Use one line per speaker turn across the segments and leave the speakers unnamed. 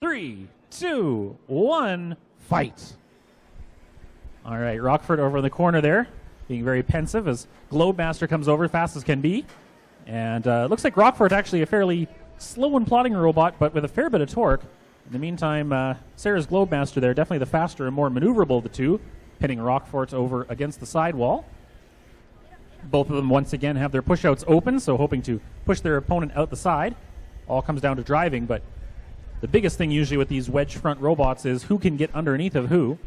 3, 2, 1, fight. All right, Roquefort over in the corner there, being very pensive as Globemaster comes over fast as can be. And it looks like Roquefort actually a fairly slow and plodding robot, but with a fair bit of torque. In the meantime, Sarah's Globemaster there, definitely the faster and more maneuverable of the two, pinning Roquefort over against the sidewall. Both of them once again have their push-outs open, so hoping to push their opponent out the side. All comes down to driving, but the biggest thing usually with these wedge front robots is who can get underneath of who,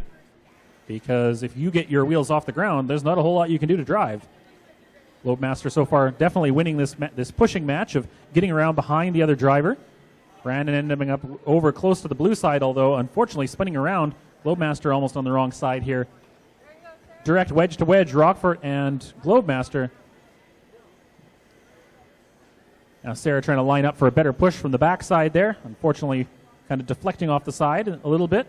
because if you get your wheels off the ground, there's not a whole lot you can do to drive. Globemaster so far definitely winning this pushing match of getting around behind the other driver. Brandon ending up over close to the blue side, although unfortunately spinning around. Globemaster almost on the wrong side here. Direct wedge to wedge, Roquefort and Globemaster. Now Sarah trying to line up for a better push from the backside there. Unfortunately, kind of deflecting off the side a little bit.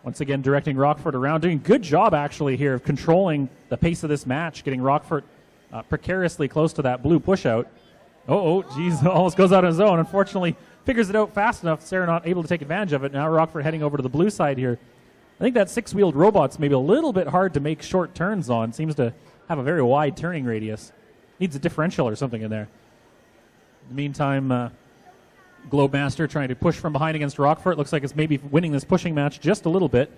Once again, directing Roquefort around. Doing a good job, actually, here of controlling the pace of this match, getting Roquefort precariously close to that blue push-out. Geez, almost goes out on his own. Unfortunately, figures it out fast enough. Sarah not able to take advantage of it. Now Roquefort heading over to the blue side here. I think that six-wheeled robot's maybe a little bit hard to make short turns on. Seems to have a very wide turning radius. Needs a differential or something in there. In the meantime, Globemaster trying to push from behind against Roquefort. Looks like it's maybe winning this pushing match just a little bit.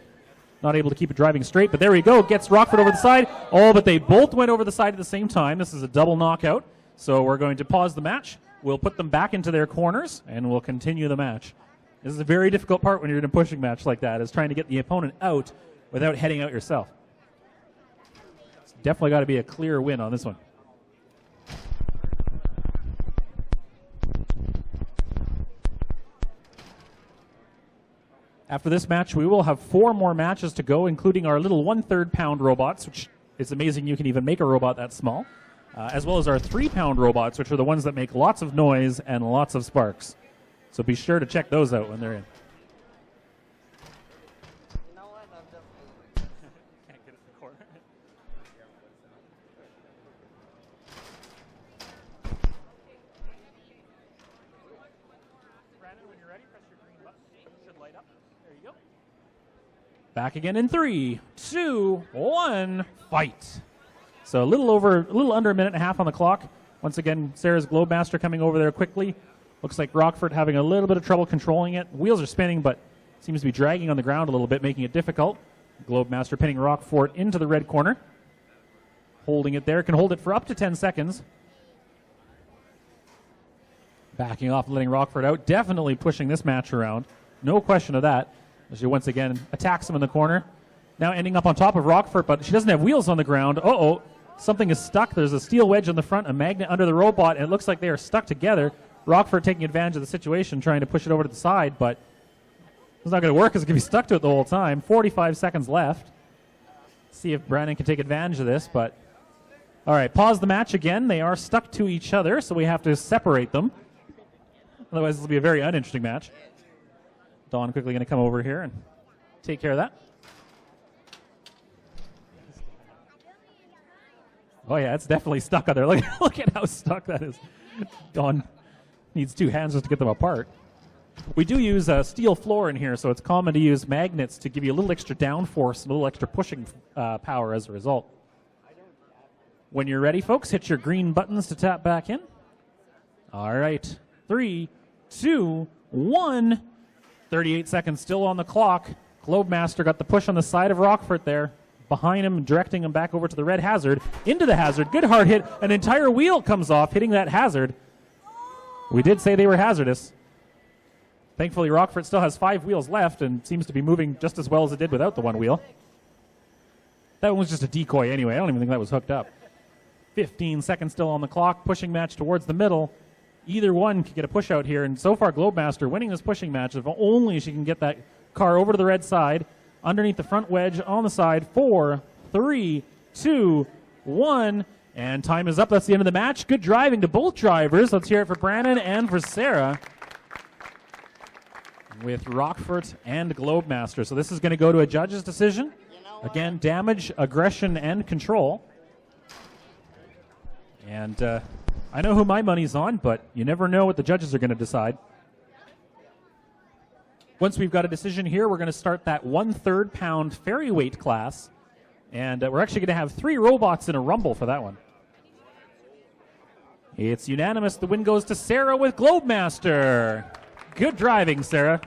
Not able to keep it driving straight, but there we go. Gets Roquefort over the side. Oh, but they both went over the side at the same time. This is a double knockout. So we're going to pause the match. We'll put them back into their corners, and we'll continue the match. This is a very difficult part when you're in a pushing match like that, is trying to get the opponent out without heading out yourself. It's definitely got to be a clear win on this one. After this match, we will have 4 more matches to go, including our little 1/3 pound robots, which is amazing you can even make a robot that small, as well as our 3-pound robots, which are the ones that make lots of noise and lots of sparks. So be sure to check those out when they're in.
You know what? I'm just...
Can't get it in the corner. Brandon, when you're ready, press your green button. It should light up. There you go. Back again in 3, 2, 1, fight. So a little under a minute and a half on the clock. Once again, Sarah's Globemaster coming over there quickly. Looks like Roquefort having a little bit of trouble controlling it. Wheels are spinning, but seems to be dragging on the ground a little bit, making it difficult. Globemaster pinning Roquefort into the red corner. Holding it there. Can hold it for up to 10 seconds. Backing off and letting Roquefort out. Definitely pushing this match around. No question of that. As she once again attacks him in the corner. Now ending up on top of Roquefort, but she doesn't have wheels on the ground. Something is stuck. There's a steel wedge on the front, a magnet under the robot, and it looks like they are stuck together. Roquefort taking advantage of the situation, trying to push it over to the side, but it's not going to work because it's going to be stuck to it the whole time. 45 seconds left. See if Brandon can take advantage of this, but... All right, pause the match again. They are stuck to each other, so we have to separate them. Otherwise, this will be a very uninteresting match. Dawn quickly going to come over here and take care of that. Oh, yeah, it's definitely stuck on there. Look at how stuck that is. Dawn needs 2 hands just to get them apart. We do use a steel floor in here, so it's common to use magnets to give you a little extra downforce, a little extra pushing power as a result. When you're ready, folks, hit your green buttons to tap back in. All right. 3, 2, 1. 38 seconds still on the clock. Globemaster got the push on the side of Roquefort there. Behind him, directing him back over to the red hazard. Into the hazard. Good hard hit. An entire wheel comes off, hitting that hazard. We did say they were hazardous. Thankfully, Roquefort still has 5 wheels left and seems to be moving just as well as it did without the 1 wheel. That one was just a decoy anyway. I don't even think that was hooked up. 15 seconds still on the clock. Pushing match towards the middle. Either one could get a push out here. And so far, Globemaster winning this pushing match. If only she can get that car over to the red side. Underneath the front wedge on the side. 4, 3, 2, 1. And time is up. That's the end of the match. Good driving to both drivers. Let's hear it for Brandon and for Sarah. With Roquefort and Globemaster. So this is going to go to a judge's decision. Again, damage, aggression, and control. And I know who my money's on, but you never know what the judges are going to decide. Once we've got a decision here, we're going to start that 1/3 pound ferry weight class. And we're actually going to have 3 robots in a rumble for that one. It's unanimous. The win goes to Sarah with Globemaster. Good driving, Sarah.